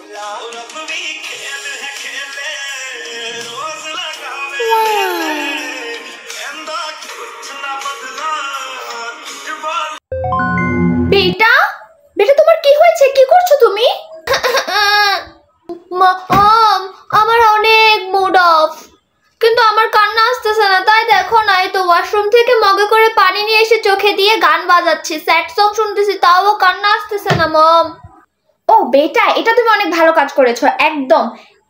বেটা বেটা তোমার কি হয়েছে? কি করছো তুমি? আমার অনেক মুড অফ, কিন্তু আমার কান্না আসতেছে না। তাই দেখো না, এই তো ওয়াশরুম থেকে মগে করে পানি নিয়ে এসে চোখে দিয়ে গান বাজাচ্ছি, স্যাড সং শুনতেছি, তাও কান্না আসতেছে না মম। ও বেটা, এটা তুমি অনেক ভালো কাজ করেছো। একদম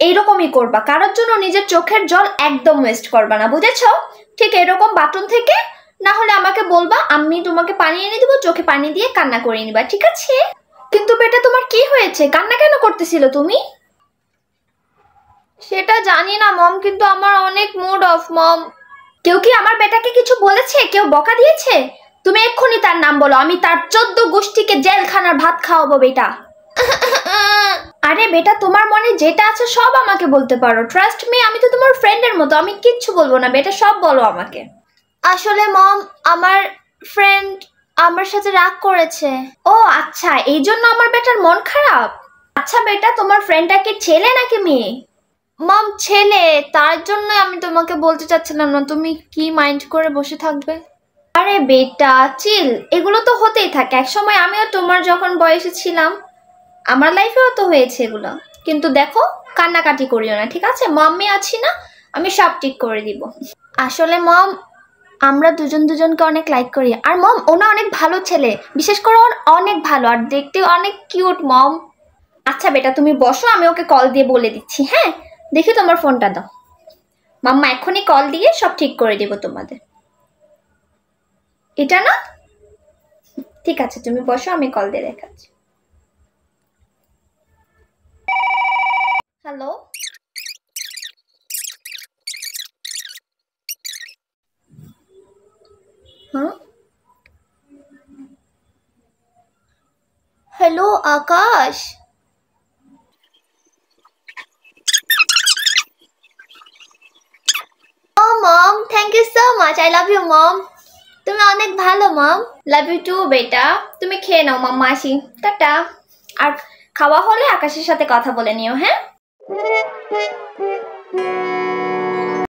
এইরকমই করবা, কারোর জন্য নিজের চোখের জল একদম ওয়েস্ট করবা না, বুঝেছো? ঠিক এরকম বাথরুম থেকে না হলে আমাকে বলবা, আমি তোমাকে পানি এনে দেবো, চোখে পানি দিয়ে কান্না করে নিবা, ঠিক আছে? কিন্তু বেটা তোমার কি হয়েছে? কান্না কেন করতেছিল তুমি? সেটা জানি না মম, কিন্তু আমার অনেক মুড অফ মম। কেউ কি আমার বেটাকে কিছু বলেছে? কেউ বকা দিয়েছে? তুমি এক্ষুনি তার নাম বলো, আমি তার 14 গোষ্ঠীকে জেলখানার ভাত খাওয়াবো বেটা। আরে বেটা, তোমার মনে যেটা আছে সব আমাকে বলতে পারো, ট্রাস্ট মি, আমি তো তোমার ফ্রেন্ডের মতো, আমি কিচ্ছু বলবো না বেটা, সব বলো আমাকে। আসলে মম, আমার ফ্রেন্ড আমার সাথে রাগ করেছে। ও আচ্ছা, এই জন্য আমার বেটার মন খারাপ। আচ্ছা বেটা, তোমার ফ্রেন্ডটা কি ছেলে নাকি মেয়ে? মম ছেলে, তার জন্য আমি তোমাকে বলতে চাচ্ছিলাম না, তুমি কি মাইন্ড করে বসে থাকবে? আরে বেটা চিল, এগুলো তো হতেই থাকে, একসময় আমিও তোমার যখন বয়সে ছিলাম আমার লাইফেও তো হয়েছে এগুলো। কিন্তু দেখো, কান্নাকাটি করিও না, ঠিক আছে? মাম্মি আছি না, আমি সব ঠিক করে দিব। আসলে মম, আমরা দুজন দুজনকে অনেক লাইক করি, আর মম ওনা অনেক ভালো ছেলে, বিশেষ করে ওর অনেক ভালো, আর দেখতে অনেক কিউট মম। আচ্ছা বেটা তুমি বসো, আমি ওকে কল দিয়ে বলে দিচ্ছি। হ্যাঁ, দেখি তোমার ফোনটা দাও, মাম্মা এখনই কল দিয়ে সব ঠিক করে দিব তোমাদের। এটা না? ঠিক আছে, তুমি বসো, আমি কল দিয়ে দেখাচ্ছি। হ্যালো, হ্যাঁ হ্যালো আকাশ। ও mom, thank you so much, I love you mom. তুমি অনেক ভালো মম। লাভ ইউ টু বেটা। তুমি খেয়ে নাও, মাম্মা আসি, টাটা। আর খাওয়া হলে আকাশের সাথে কথা বলে নিও, হ্যাঁ?